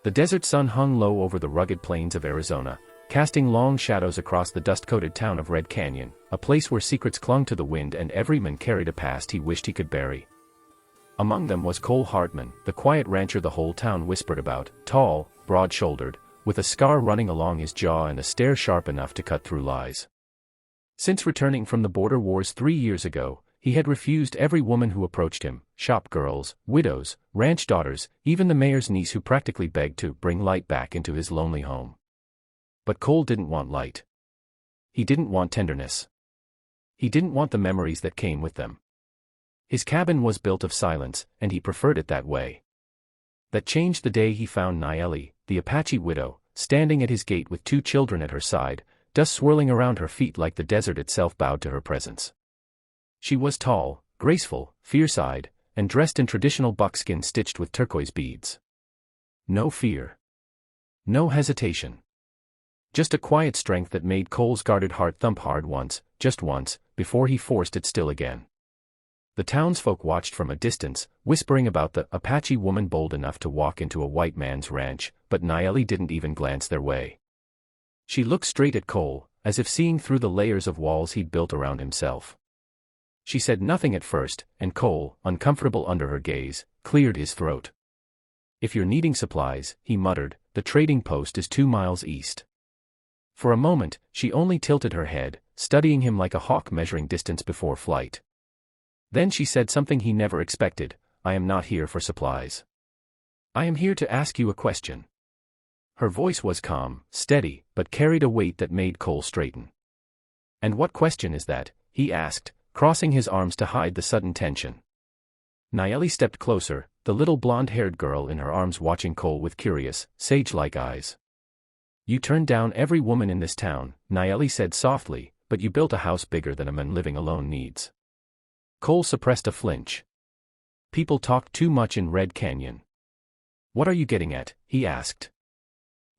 The desert sun hung low over the rugged plains of Arizona, casting long shadows across the dust-coated town of Red Canyon, a place where secrets clung to the wind and every man carried a past he wished he could bury. Among them was Cole Hartman, the quiet rancher the whole town whispered about, tall, broad-shouldered, with a scar running along his jaw and a stare sharp enough to cut through lies. Since returning from the border wars 3 years ago, he had refused every woman who approached him, shop girls, widows, ranch daughters, even the mayor's niece who practically begged to bring light back into his lonely home. But Cole didn't want light. He didn't want tenderness. He didn't want the memories that came with them. His cabin was built of silence, and he preferred it that way. That changed the day he found Nayeli, the Apache widow, standing at his gate with 2 children at her side, dust swirling around her feet like the desert itself bowed to her presence. She was tall, graceful, fierce-eyed, and dressed in traditional buckskin stitched with turquoise beads. No fear. No hesitation. Just a quiet strength that made Cole's guarded heart thump hard once, just once, before he forced it still again. The townsfolk watched from a distance, whispering about the Apache woman bold enough to walk into a white man's ranch, but Nayeli didn't even glance their way. She looked straight at Cole, as if seeing through the layers of walls he'd built around himself. She said nothing at first, and Cole, uncomfortable under her gaze, cleared his throat. "If you're needing supplies," he muttered, "the trading post is 2 miles east." For a moment, she only tilted her head, studying him like a hawk measuring distance before flight. Then she said something he never expected, "I am not here for supplies. I am here to ask you a question." Her voice was calm, steady, but carried a weight that made Cole straighten. "And what question is that?" he asked, crossing his arms to hide the sudden tension. Nayeli stepped closer, the little blonde-haired girl in her arms watching Cole with curious, sage-like eyes. "You turned down every woman in this town," Nayeli said softly, "but you built a house bigger than a man living alone needs." Cole suppressed a flinch. "People talk too much in Red Canyon." "What are you getting at?" he asked.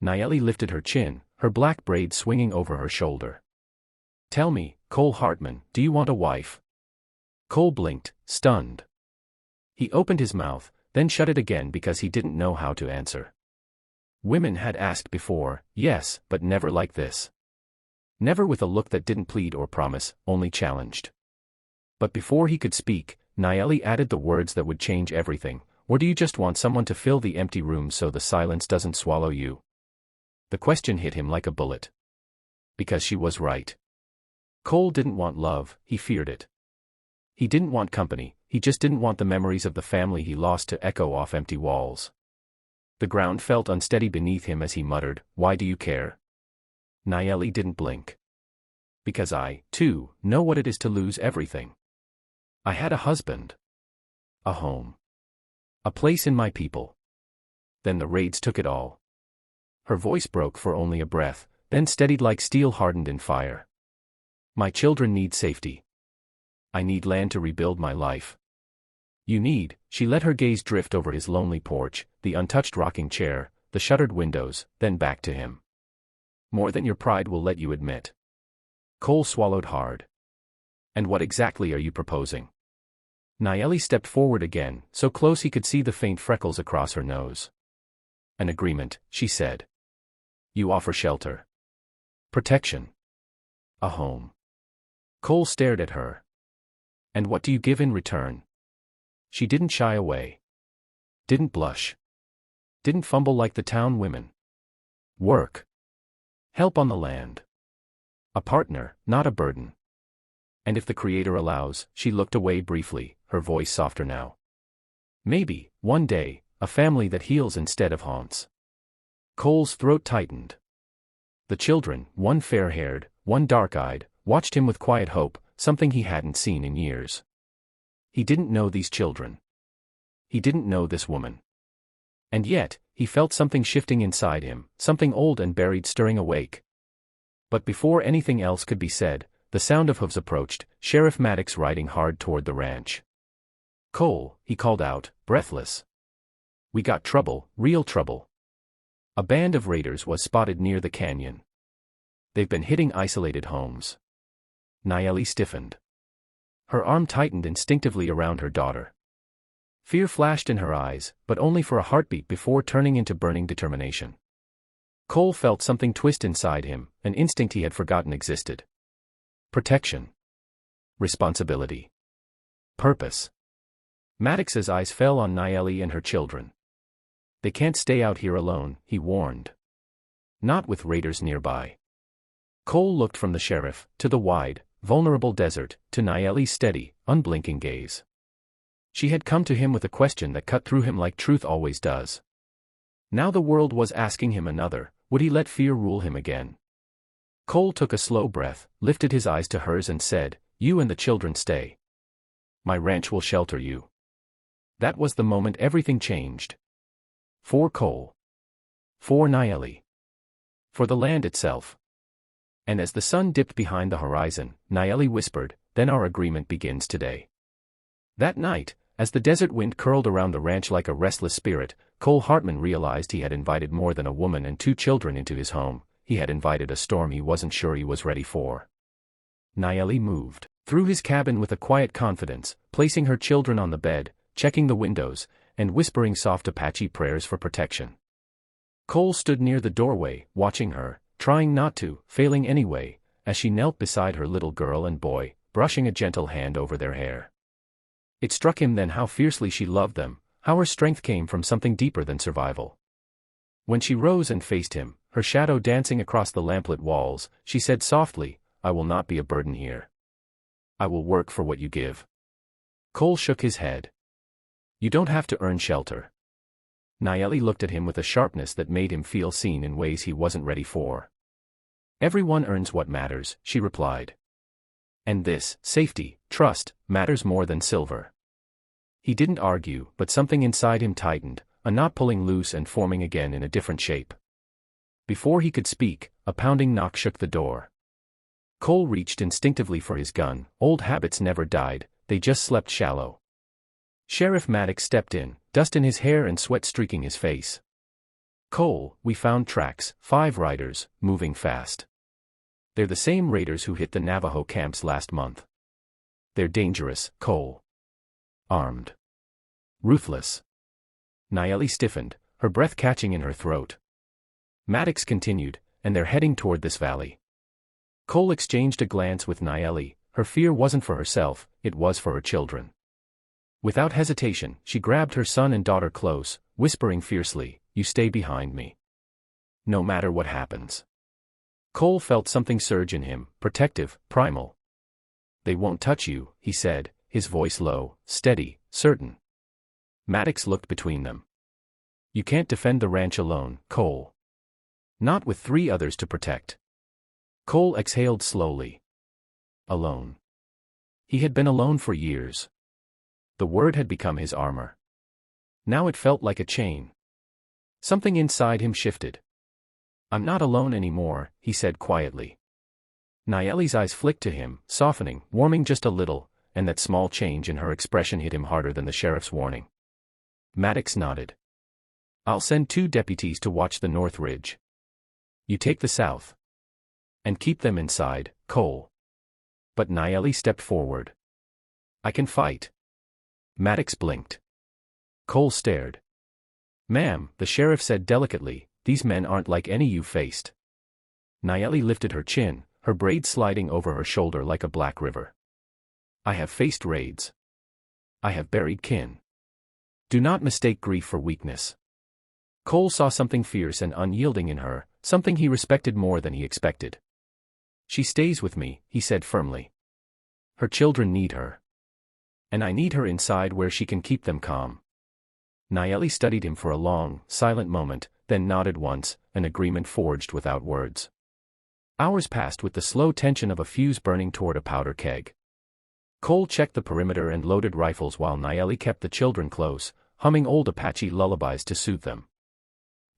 Nayeli lifted her chin, her black braid swinging over her shoulder. "Tell me, Cole Hartman, do you want a wife?" Cole blinked, stunned. He opened his mouth, then shut it again because he didn't know how to answer. Women had asked before, yes, but never like this. Never with a look that didn't plead or promise, only challenged. But before he could speak, Nayeli added the words that would change everything, "Or do you just want someone to fill the empty room so the silence doesn't swallow you?" The question hit him like a bullet. Because she was right. Cole didn't want love, he feared it. He didn't want company, he just didn't want the memories of the family he lost to echo off empty walls. The ground felt unsteady beneath him as he muttered, "Why do you care?" Nayeli didn't blink. "Because I, too, know what it is to lose everything. I had a husband. A home. A place in my people. Then the raids took it all." Her voice broke for only a breath, then steadied like steel hardened in fire. "My children need safety. I need land to rebuild my life. You need," she let her gaze drift over his lonely porch, the untouched rocking chair, the shuttered windows, then back to him. "More than your pride will let you admit." Cole swallowed hard. "And what exactly are you proposing?" Nayeli stepped forward again, so close he could see the faint freckles across her nose. "An agreement," she said. "You offer shelter. Protection. A home." Cole stared at her. "And what do you give in return?" She didn't shy away. Didn't blush. Didn't fumble like the town women. "Work. Help on the land. A partner, not a burden. And if the Creator allows," she looked away briefly, her voice softer now. "Maybe, one day, a family that heals instead of haunts." Cole's throat tightened. The children, one fair-haired, one dark-eyed, watched him with quiet hope, something he hadn't seen in years. He didn't know these children. He didn't know this woman. And yet, he felt something shifting inside him, something old and buried stirring awake. But before anything else could be said, the sound of hooves approached, Sheriff Maddox riding hard toward the ranch. "Cole," he called out, breathless. "We got trouble, real trouble." A band of raiders was spotted near the canyon. "They've been hitting isolated homes." Nayeli stiffened. Her arm tightened instinctively around her daughter. Fear flashed in her eyes, but only for a heartbeat before turning into burning determination. Cole felt something twist inside him, an instinct he had forgotten existed. Protection. Responsibility. Purpose. Maddox's eyes fell on Nayeli and her children. They can't stay out here alone, he warned. Not with raiders nearby. Cole looked from the sheriff, to the wide, vulnerable desert, to Nayeli's steady, unblinking gaze. She had come to him with a question that cut through him like truth always does. Now the world was asking him another: would he let fear rule him again? Cole took a slow breath, lifted his eyes to hers and said, "You and the children stay. My ranch will shelter you." That was the moment everything changed. For Cole. For Nayeli. For the land itself. And as the sun dipped behind the horizon, Nayeli whispered, "Then our agreement begins today." That night, as the desert wind curled around the ranch like a restless spirit, Cole Hartman realized he had invited more than a woman and 2 children into his home. He had invited a storm he wasn't sure he was ready for. Nayeli moved through his cabin with a quiet confidence, placing her children on the bed, checking the windows, and whispering soft Apache prayers for protection. Cole stood near the doorway, watching her, trying not to, failing anyway, as she knelt beside her little girl and boy, brushing a gentle hand over their hair. It struck him then how fiercely she loved them, how her strength came from something deeper than survival. When she rose and faced him, her shadow dancing across the lamplit walls, she said softly, "I will not be a burden here. I will work for what you give." Cole shook his head. "You don't have to earn shelter." Nayeli looked at him with a sharpness that made him feel seen in ways he wasn't ready for. "Everyone earns what matters," she replied. "And this, safety, trust, matters more than silver." He didn't argue, but something inside him tightened, a knot pulling loose and forming again in a different shape. Before he could speak, a pounding knock shook the door. Cole reached instinctively for his gun. Old habits never died, they just slept shallow. Sheriff Maddox stepped in, dust in his hair and sweat streaking his face. "Cole, we found tracks, 5 riders, moving fast. They're the same raiders who hit the Navajo camps last month. They're dangerous, Cole. Armed. Ruthless." Nayeli stiffened, her breath catching in her throat. Maddox continued, "And they're heading toward this valley." Cole exchanged a glance with Nayeli. Her fear wasn't for herself, it was for her children. Without hesitation, she grabbed her son and daughter close, whispering fiercely, "You stay behind me. No matter what happens." Cole felt something surge in him, protective, primal. "They won't touch you," he said, his voice low, steady, certain. Maddox looked between them. "You can't defend the ranch alone, Cole. Not with 3 others to protect." Cole exhaled slowly. Alone. He had been alone for years. The word had become his armor. Now it felt like a chain. Something inside him shifted. "I'm not alone anymore," he said quietly. Nayeli's eyes flicked to him, softening, warming just a little, and that small change in her expression hit him harder than the sheriff's warning. Maddox nodded. "I'll send 2 deputies to watch the North Ridge. You take the South. And keep them inside, Cole." But Nayeli stepped forward. "I can fight." Maddox blinked. Cole stared. "Ma'am," the sheriff said delicately, "these men aren't like any you faced." Nayeli lifted her chin, her braids sliding over her shoulder like a black river. "I have faced raids. I have buried kin. Do not mistake grief for weakness." Cole saw something fierce and unyielding in her, something he respected more than he expected. "She stays with me," he said firmly. "Her children need her. And I need her inside where she can keep them calm." Nayeli studied him for a long, silent moment, then nodded once, an agreement forged without words. Hours passed with the slow tension of a fuse burning toward a powder keg. Cole checked the perimeter and loaded rifles while Nayeli kept the children close, humming old Apache lullabies to soothe them.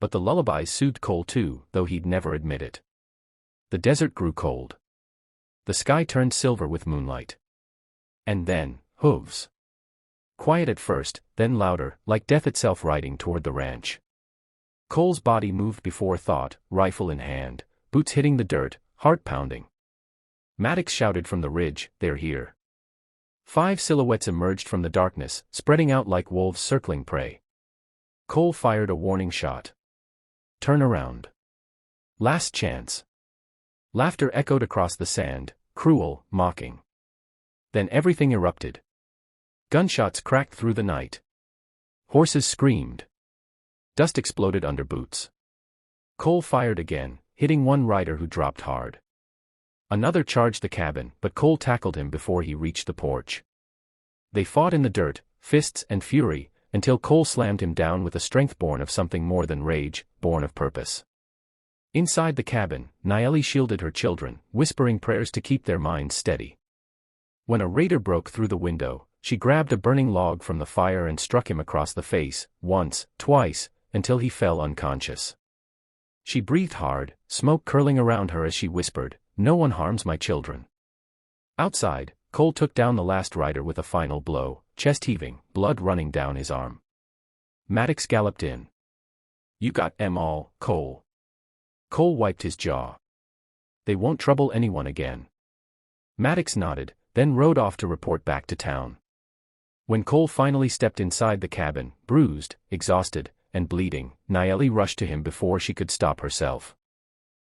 But the lullabies soothed Cole too, though he'd never admit it. The desert grew cold. The sky turned silver with moonlight. And then, hooves. Quiet at first, then louder, like death itself riding toward the ranch. Cole's body moved before thought, rifle in hand, boots hitting the dirt, heart pounding. Maddox shouted from the ridge, "They're here." 5 silhouettes emerged from the darkness, spreading out like wolves circling prey. Cole fired a warning shot. Turn around. Last chance. Laughter echoed across the sand, cruel, mocking. Then everything erupted. Gunshots cracked through the night. Horses screamed. Dust exploded under boots. Cole fired again, hitting one rider who dropped hard. Another charged the cabin, but Cole tackled him before he reached the porch. They fought in the dirt, fists and fury, until Cole slammed him down with a strength born of something more than rage, born of purpose. Inside the cabin, Nayeli shielded her children, whispering prayers to keep their minds steady. When a raider broke through the window, she grabbed a burning log from the fire and struck him across the face, once, twice, until he fell unconscious. She breathed hard, smoke curling around her as she whispered, "No one harms my children." Outside, Cole took down the last rider with a final blow, chest heaving, blood running down his arm. Maddox galloped in. "You got 'em all, Cole." Cole wiped his jaw. "They won't trouble anyone again." Maddox nodded, then rode off to report back to town. When Cole finally stepped inside the cabin, bruised, exhausted, and bleeding, Nayeli rushed to him before she could stop herself.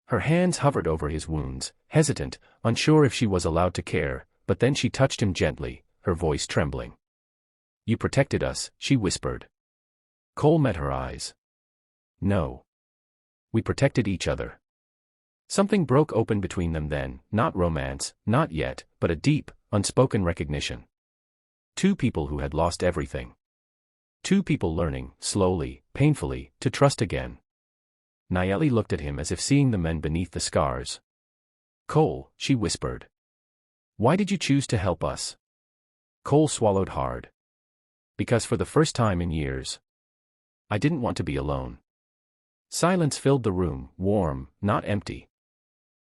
Her hands hovered over his wounds, hesitant, unsure if she was allowed to care, but then she touched him gently, her voice trembling. "You protected us," she whispered. Cole met her eyes. "No. We protected each other." Something broke open between them then, not romance, not yet, but a deep, unspoken recognition. Two people who had lost everything. Two people learning, slowly, painfully, to trust again. Nayeli looked at him as if seeing the men beneath the scars. "Cole," she whispered. "Why did you choose to help us?" Cole swallowed hard. "Because for the first time in years, I didn't want to be alone." Silence filled the room, warm, not empty.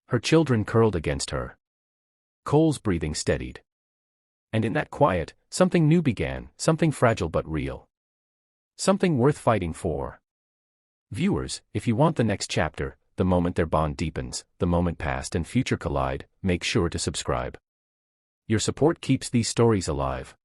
Her children curled against her. Cole's breathing steadied. And in that quiet, something new began, something fragile but real. Something worth fighting for. Viewers, if you want the next chapter, the moment their bond deepens, the moment past and future collide, make sure to subscribe. Your support keeps these stories alive.